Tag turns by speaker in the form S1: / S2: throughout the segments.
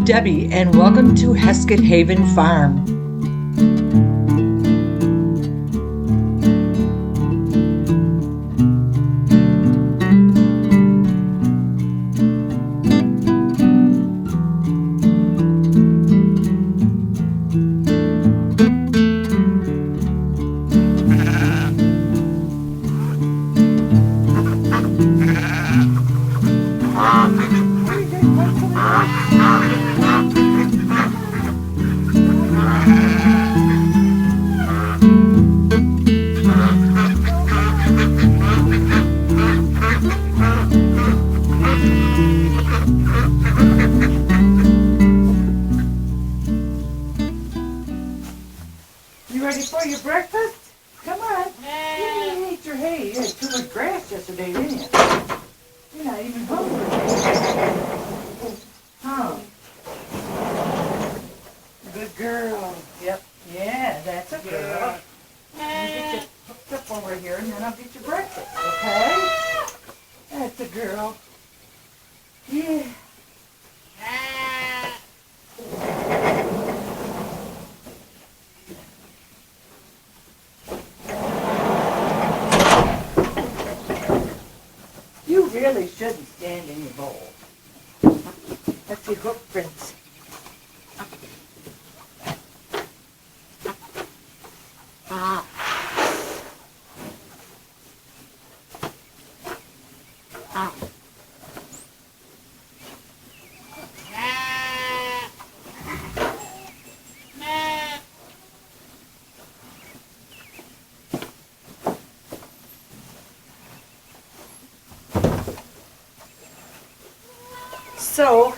S1: Debbie, and welcome to Heskett Haven Farm.
S2: You ready for your breakfast? Come on. You ate your hay. You had too much grass yesterday, didn't you? You're not even hungry. Huh? Good girl. Yep. Yeah, that's a girl. Let me get you hooked up over here, and then I'll get you breakfast, okay? That's a girl. Yeah. You really shouldn't stand in your bowl. That's your hoof prints. So,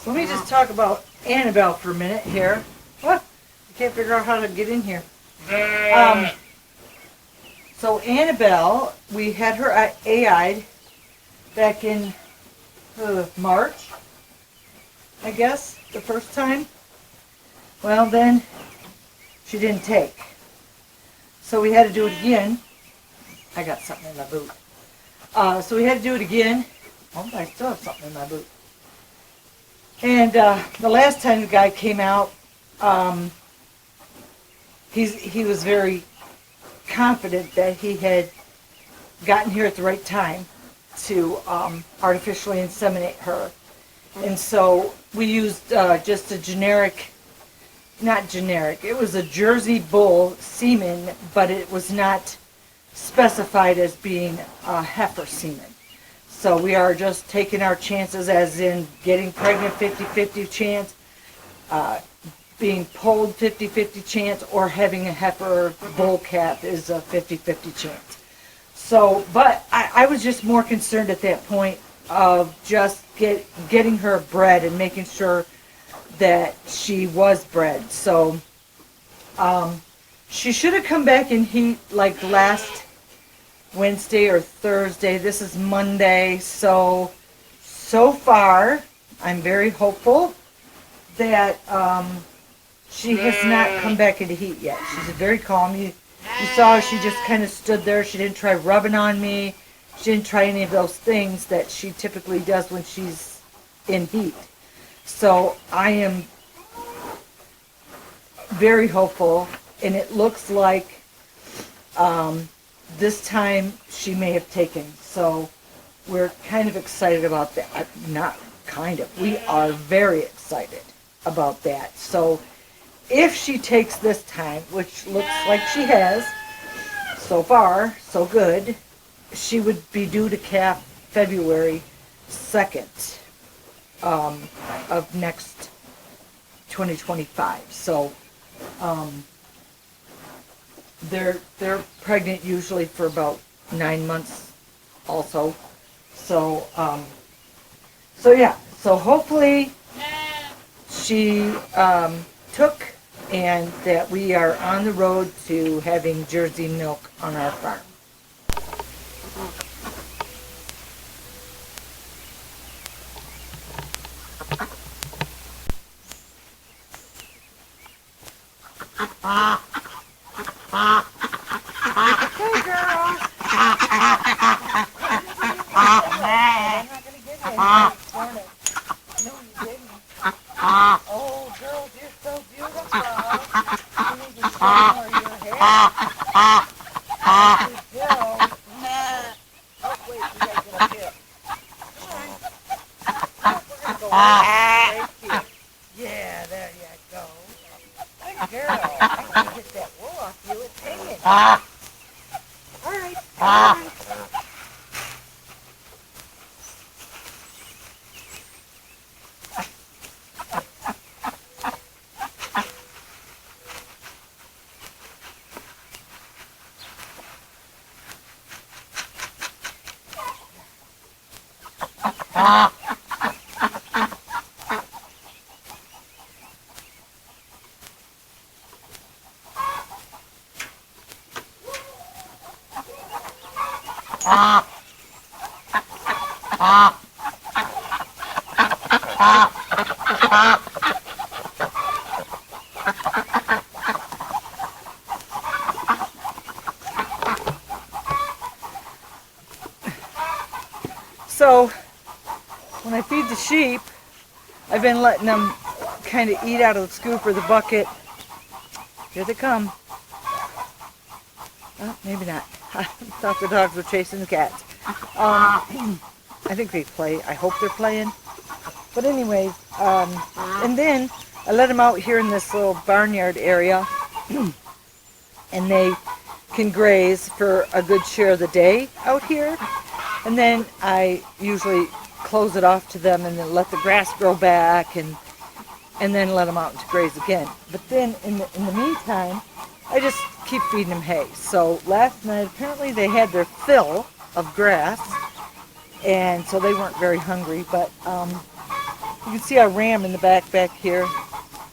S2: let me just talk about Annabelle for a minute here. What? I can't figure out how to get in here. So Annabelle, we had her AI'd back in March, I guess, the first time. Well, then she didn't take. So we had to do it again. I got something in my boot. So we had to do it again. Oh, I still have something in my boot. And the last time the guy came out, he was very confident that he had gotten here at the right time to artificially inseminate her. And so we used just a generic, not generic, it was a Jersey bull semen, but it was not specified as being a heifer semen. So we are just taking our chances, as in getting pregnant 50-50 chance, being pulled 50-50 chance, or having a heifer bull calf is a 50-50 chance. So, but I was just more concerned at that point of just getting her bred and making sure that she was bred. So she should have come back in heat like last Wednesday or Thursday. This is Monday, so far I'm very hopeful that she has not come back into heat yet. She's very calm. You saw she just kind of stood there. She didn't try rubbing on me. She didn't try any of those things that she typically does when she's in heat. So I am very hopeful, and it looks like this time she may have taken. So we're kind of excited about that. Not kind of. We are very excited about that. So if she takes this time, which looks like she has, so far, so good, she would be due to calf February 2nd of next 2025. So they're pregnant usually for about 9 months also. So yeah, so hopefully she took, and that we are on the road to having Jersey milk on our farm. Hey, girl. Thank you. Yeah, there you go. Good girl. I'm going to get that wool off you. It's hanging. All right. All right. So, when I feed the sheep, I've been letting them kind of eat out of the scoop or the bucket. Here they come. Oh, maybe not. I thought the dogs were chasing the cats. I think they play. I hope they're playing. But anyways, and then I let them out here in this little barnyard area, and they can graze for a good share of the day out here. And then I usually close it off to them and then let the grass grow back and then let them out to graze again. But then in the meantime, I just keep feeding them hay. So last night apparently they had their fill of grass, and so they weren't very hungry. But you can see our ram in the back here,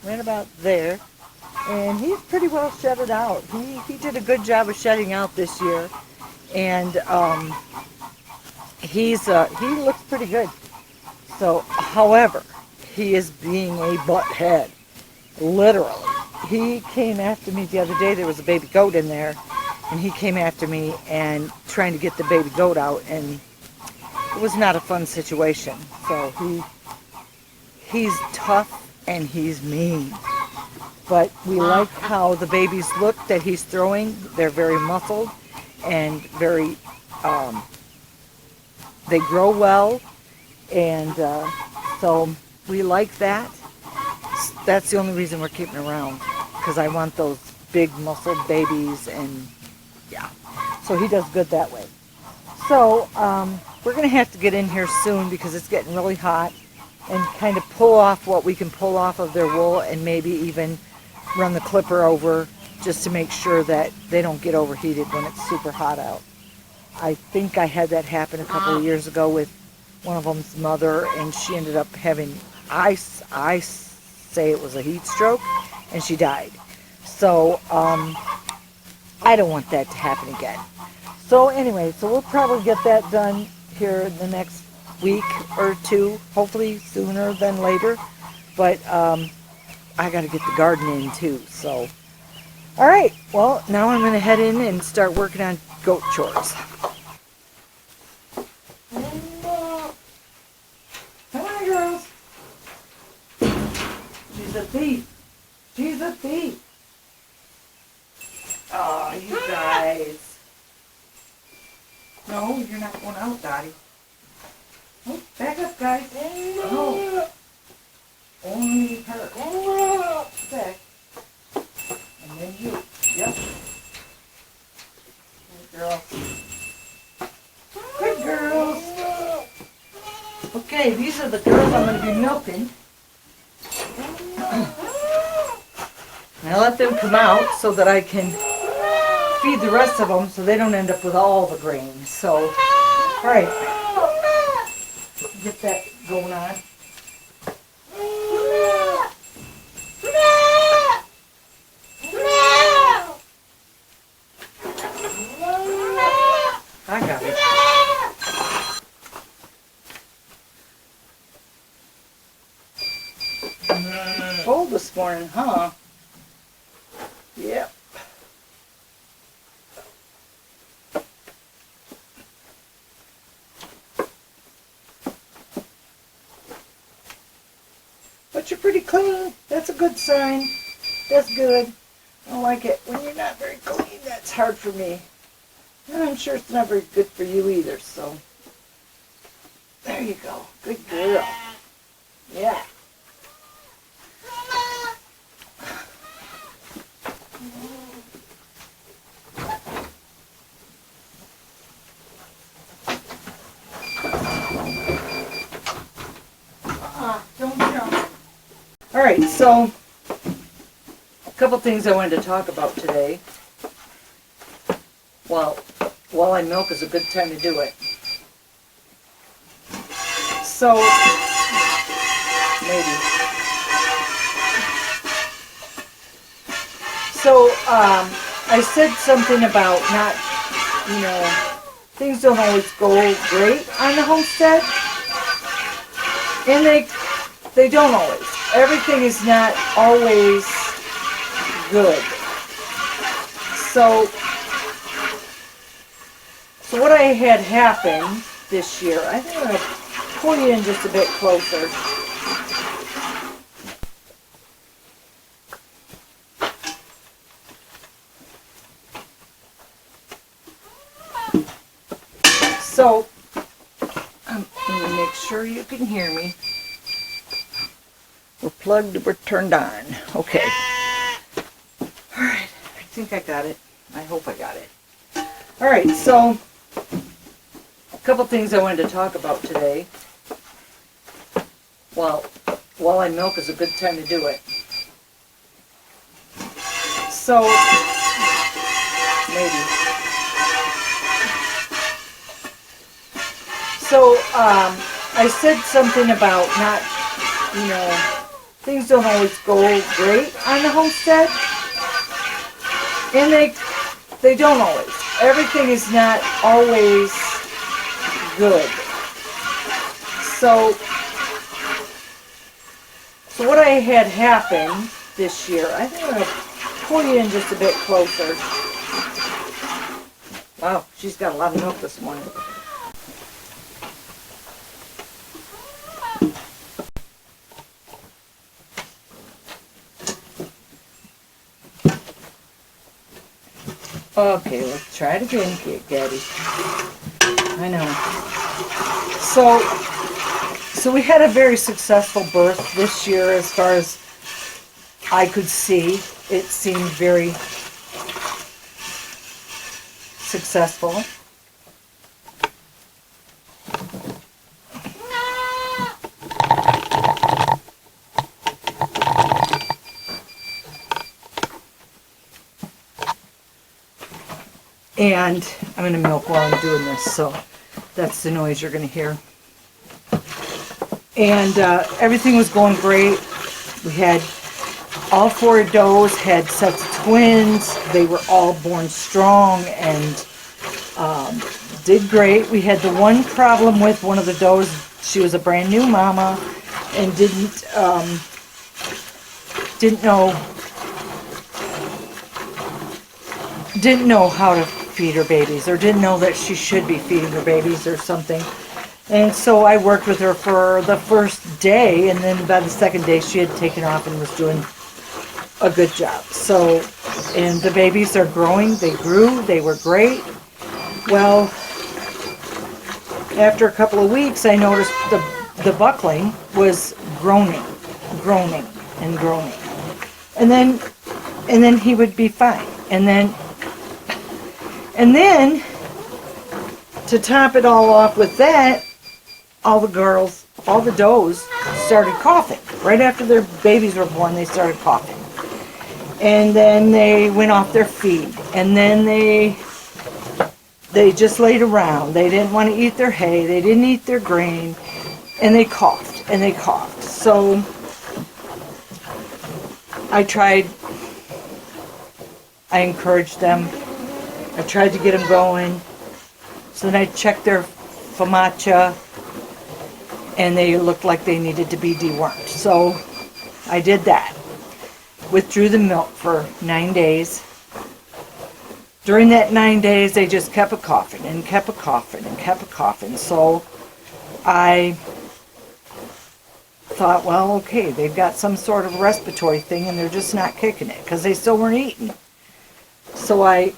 S2: right about there, and he's pretty well shedded out. He did a good job of shedding out this year, and he looks pretty good. So, however, he is being a butthead, literally. He came after me the other day. There was a baby goat in there, and he came after me and trying to get the baby goat out, and it was not a fun situation. So he's tough and he's mean. But we like how the babies look that he's throwing. They're very muscled and very, they grow well, and so we like that. That's the only reason we're keeping around, because I want those big muscled babies, and yeah. So he does good that way. So we're going to have to get in here soon because it's getting really hot, and kind of pull off what we can pull off of their wool, and maybe even run the clipper over just to make sure that they don't get overheated when it's super hot out. I think I had that happen a couple of years ago with one of them's mother, and she ended up having, I say it was a heat stroke, and she died. So I don't want that to happen again. So anyway, so we'll probably get that done here in the next week or two, hopefully sooner than later. But I got to get the garden in too. So, all right. Well, now I'm going to head in and start working on goat chores. Come on, girls. She's a thief. She's a thief. Oh, you guys. No, you're not going out, Dottie. Oh, back up, guys. No. Only her. Back. And then you. Yep. Good girl. Good girls. Okay, these are the girls I'm going to be milking. I let them come out so that I can feed the rest of them so they don't end up with all the grain. So, all right. Get that going on. I got it. Cold this morning, huh? Yep. But you're pretty clean. That's a good sign. That's good. I don't like it when you're not very clean. That's hard for me. And I'm sure it's not very good for you either, so. There you go. Good girl. Yeah. Don't jump. Alright, so a couple things I wanted to talk about today. Well, while I milk is a good time to do it. So, maybe. So, I said something about not, things don't always go great on the homestead. And they don't always. Everything is not always good. So what I had happen this year, I think I'm going to pull you in just a bit closer. So, I'm going to make sure you can hear me. We're plugged, we're turned on. Okay. Alright, I think I got it. I hope I got it. Alright, so a couple things I wanted to talk about today. Well, while I milk is a good time to do it. So, maybe. So, I said something about not, things don't always go great on the homestead. And they don't always. Everything is not always good. So what I had happen this year, I think I'm going to pull you in just a bit closer. Wow, she's got a lot of milk this morning. Okay, let's try it again, Gaddy. I know. So we had a very successful birth this year as far as I could see. It seemed very successful. And I'm going to milk while I'm doing this, so that's the noise you're going to hear. And everything was going great. We had all 4 does had sets of twins. They were all born strong and did great. We had the one problem with one of the does. She was a brand new mama and didn't know how to feed her babies, or didn't know that she should be feeding her babies or something. And so I worked with her for the first day, and then by the second day she had taken off and was doing a good job. So, and the babies are growing. They grew. They were great. Well, after a couple of weeks I noticed the buckling was groaning. And then he would be fine. And then, to top it all off with that, all the does started coughing. Right after their babies were born, they started coughing. And then they went off their feed. And then they just laid around. They didn't want to eat their hay. They didn't eat their grain. And they coughed. So I encouraged them. I tried to get them going. So then I checked their famacha, and they looked like they needed to be dewormed. So I did that. Withdrew the milk for 9 days. During that 9 days, they just kept coughing. So I thought, well, okay, they've got some sort of respiratory thing, and they're just not kicking it, because they still weren't eating. So I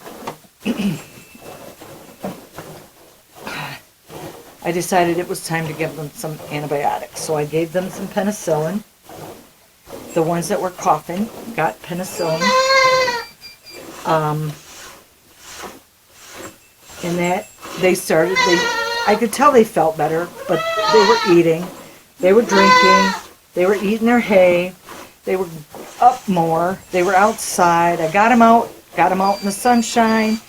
S2: I decided it was time to give them some antibiotics. So I gave them some penicillin. The ones that were coughing got penicillin. And that I could tell they felt better, but they were eating, they were drinking, they were eating their hay, they were up more, they were outside. I got them out in the sunshine,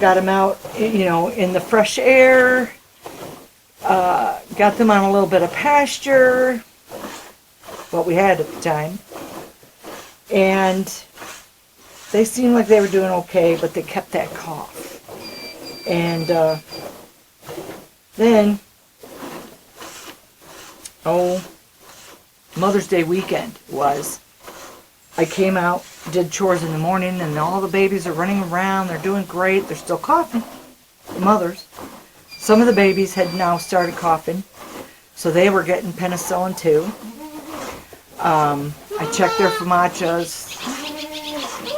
S2: got them out, in the fresh air, got them on a little bit of pasture, what we had at the time, and they seemed like they were doing okay, but they kept that cough. And then, Mother's Day weekend was. I came out, did chores in the morning, and all the babies are running around. They're doing great. They're still coughing, the mothers. Some of the babies had now started coughing, so they were getting penicillin too. I checked their famachas.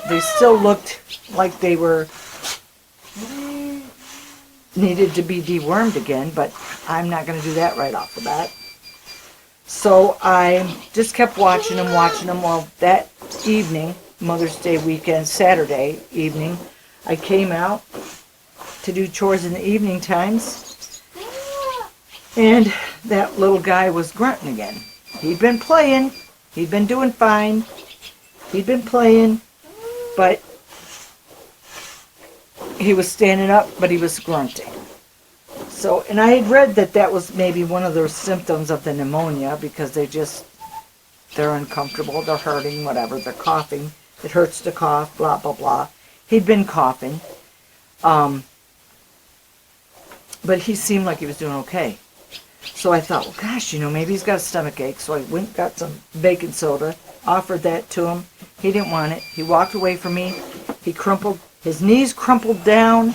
S2: They still looked like they were needed to be dewormed again, but I'm not going to do that right off the bat. So I just kept watching them. Well, that evening, Mother's Day weekend, Saturday evening, I came out to do chores in the evening times, and that little guy was grunting again. He'd been playing. He'd been doing fine. He'd been playing, but he was standing up, but he was grunting. So, and I had read that was maybe one of those symptoms of the pneumonia, because they're uncomfortable, they're hurting, whatever, they're coughing. It hurts to cough, blah, blah, blah. He'd been coughing. But he seemed like he was doing okay. So I thought, well, gosh, maybe he's got a stomach ache. So I went and got some baking soda, offered that to him. He didn't want it. He walked away from me. His knees crumpled down,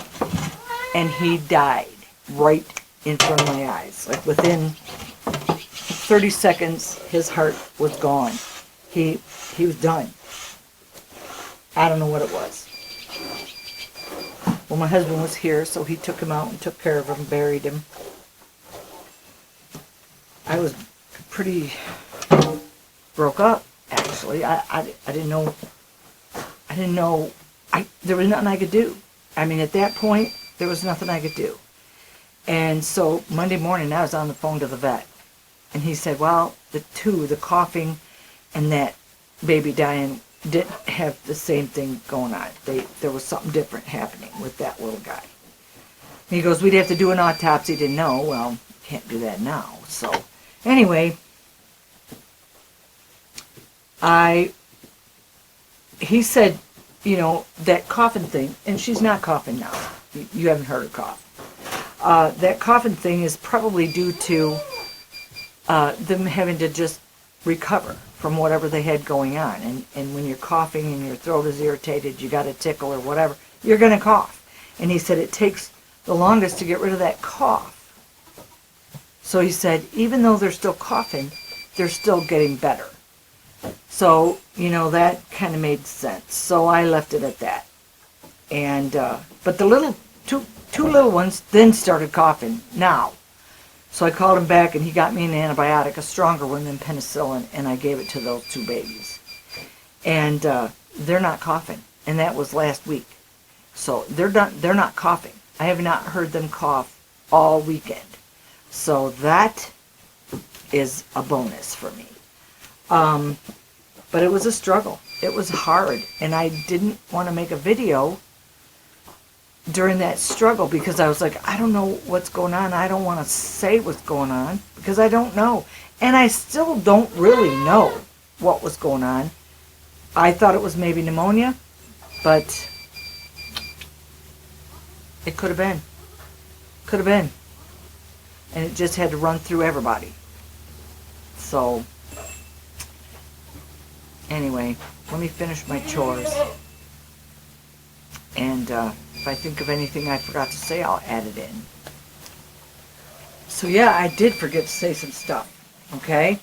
S2: and he died right in front of my eyes. Like within 30 seconds, his heart was gone. He was done. I don't know what it was. Well, my husband was here, so he took him out and took care of him, buried him. I was pretty broke up, actually. I didn't know. There was nothing I could do. I mean, at that point, there was nothing I could do. And so Monday morning, I was on the phone to the vet. And he said, well, the coughing and that baby dying, didn't have the same thing going on. There was something different happening with that little guy. And he goes, we'd have to do an autopsy to know. Well, can't do that now. So anyway, he said, that coughing thing, and she's not coughing now. You haven't heard her cough. That coughing thing is probably due to them having to just recover from whatever they had going on. And when you're coughing and your throat is irritated, you got a tickle or whatever, you're going to cough. And he said it takes the longest to get rid of that cough. So he said, even though they're still coughing, they're still getting better. So, that kind of made sense. So I left it at that. And, but the two little ones then started coughing now. So I called him back, and he got me an antibiotic, a stronger one than penicillin, and I gave it to those two babies. And they're not coughing, and that was last week. So they're not coughing. I have not heard them cough all weekend. So that is a bonus for me. But it was a struggle. It was hard, and I didn't want to make a video during that struggle, because I was like, I don't know what's going on. I don't want to say what's going on, because I don't know. And I still don't really know what was going on. I thought it was maybe pneumonia, but it could have been. Could have been. And it just had to run through everybody. So, anyway, let me finish my chores. And if I think of anything I forgot to say, I'll add it in. So yeah, I did forget to say some stuff, okay?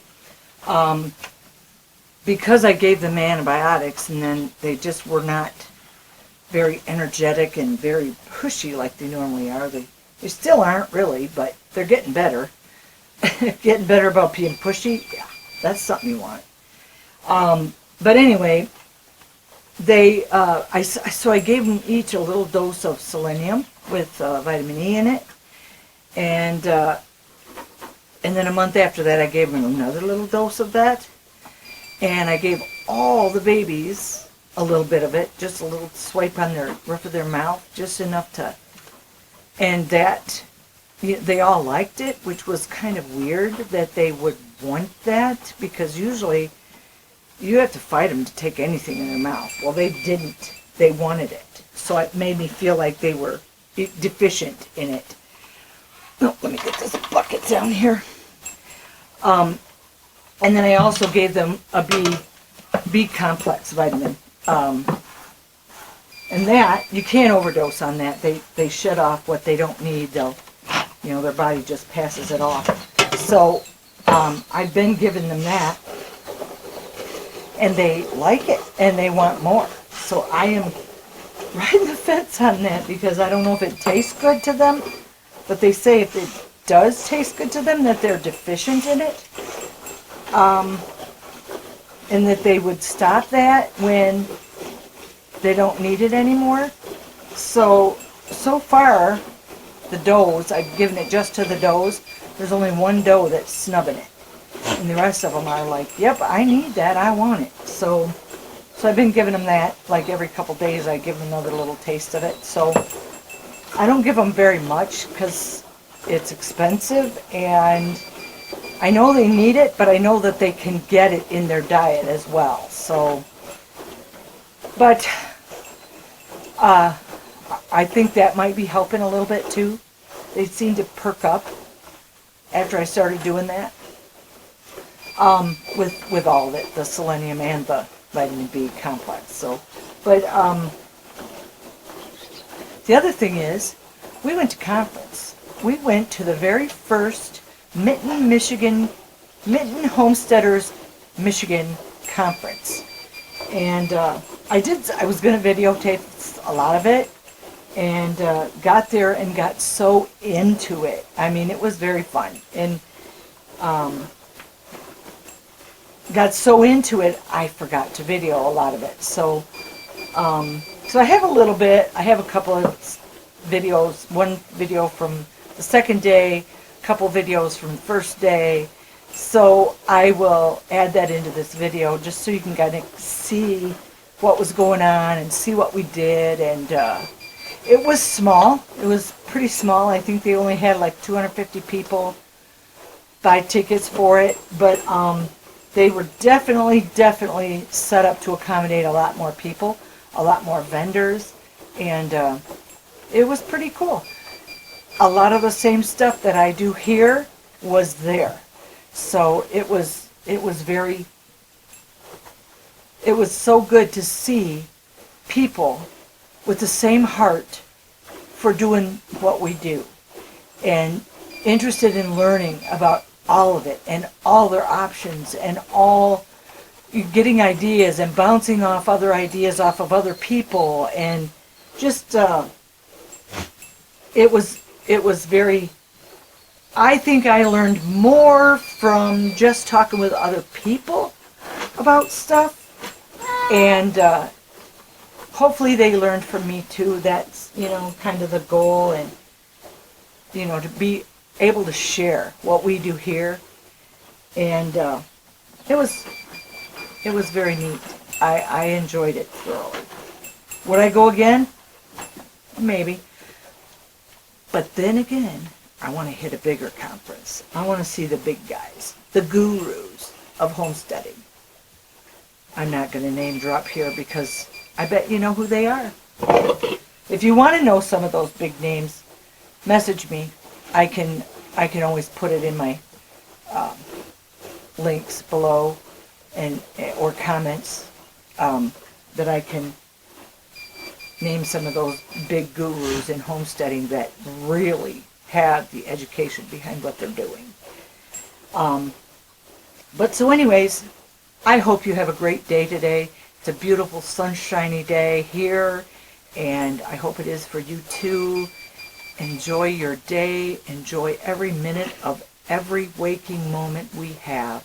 S2: Because I gave them antibiotics, and then they just were not very energetic and very pushy like they normally are. They They still aren't really, but they're getting better. Getting better about being pushy. Yeah, that's something you want. But anyway, so I gave them each a little dose of selenium with vitamin E in it, and then a month after that I gave them another little dose of that, and I gave all the babies a little bit of it, just a little swipe on their roof of their mouth, just enough to, and that they all liked it, which was kind of weird that they would want that, because usually you have to fight them to take anything in their mouth. Well, they didn't. They wanted it. So it made me feel like they were deficient in it. Oh, let me get this bucket down here. And then I also gave them a B complex vitamin. And that, you can't overdose on that. They shed off what they don't need. They'll, their body just passes it off. So I've been giving them that. And they like it, and they want more. So I am riding the fence on that, because I don't know if it tastes good to them, but they say if it does taste good to them, that they're deficient in it, and that they would stop that when they don't need it anymore. So far, the does, I've given it just to the does. There's only one doe that's snubbing it. And the rest of them are like, yep, I need that, I want it. So I've been giving them that, like every couple days I give them another little taste of it. So I don't give them very much because it's expensive, and I know they need it, but I know that they can get it in their diet as well. So, but I think that might be helping a little bit too. They seem to perk up after I started doing that. With all of it, the selenium and the vitamin B complex. So, but the other thing is, we went to conference. We went to the very first Mitten Homesteaders, Michigan conference, and I was going to videotape a lot of it, and got there and got so into it. I mean, it was very fun, and got so into it, I forgot to video a lot of it. So I have a little bit. I have a couple of videos. One video from the second day, a couple videos from the first day. So I will add that into this video just so you can kind of see what was going on and see what we did. And it was small. It was pretty small. I think they only had like 250 people buy tickets for it, but they were definitely set up to accommodate a lot more people, a lot more vendors, and it was pretty cool. A lot of the same stuff that I do here was there. So it was so good to see people with the same heart for doing what we do, and interested in learning about all of it and all their options, and all getting ideas and bouncing off other ideas off of other people, and just it was very, I think I learned more from just talking with other people about stuff, and hopefully they learned from me too. That's kind of the goal, and to be able to share what we do here, and it was very neat. I enjoyed it thoroughly. Would I go again? Maybe. But then again, I want to hit a bigger conference. I want to see the big guys, the gurus of homesteading. I'm not going to name drop here because I bet you know who they are. If you want to know some of those big names, message me. I can always put it in my links below, or comments, that I can name some of those big gurus in homesteading that really have the education behind what they're doing. But so anyways, I hope you have a great day today. It's a beautiful sunshiny day here, and I hope it is for you too. enjoy your day, enjoy every minute of every waking moment we have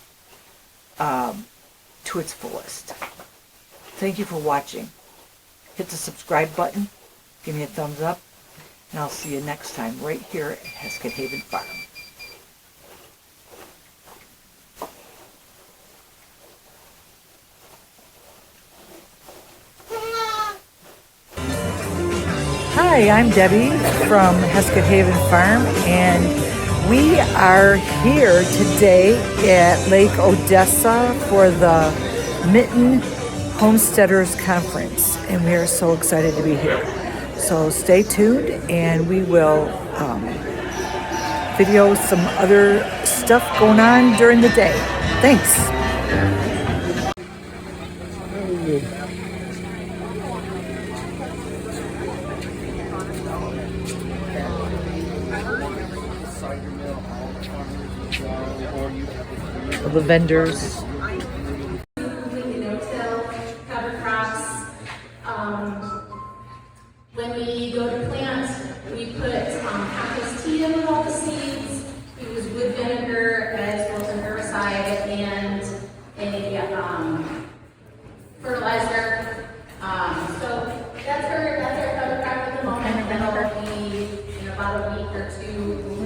S2: to its fullest. Thank you for watching. Hit the subscribe button, give me a thumbs up, and I'll see you next time right here at Heskett Haven Farm. Hi, I'm Debbie from Heskett Haven Farm, and we are here today at Lake Odessa for the Mitten Homesteaders Conference, and we are so excited to be here. So stay tuned, and we will video some other stuff going on during the day. Thanks. The vendors.
S3: Cover crops. When we go to plant, we put compost tea in with all the seeds. We use wood vinegar as well as an herbicide and a fertilizer. So that's our cover crop at the moment. And it'll be in about a week or two.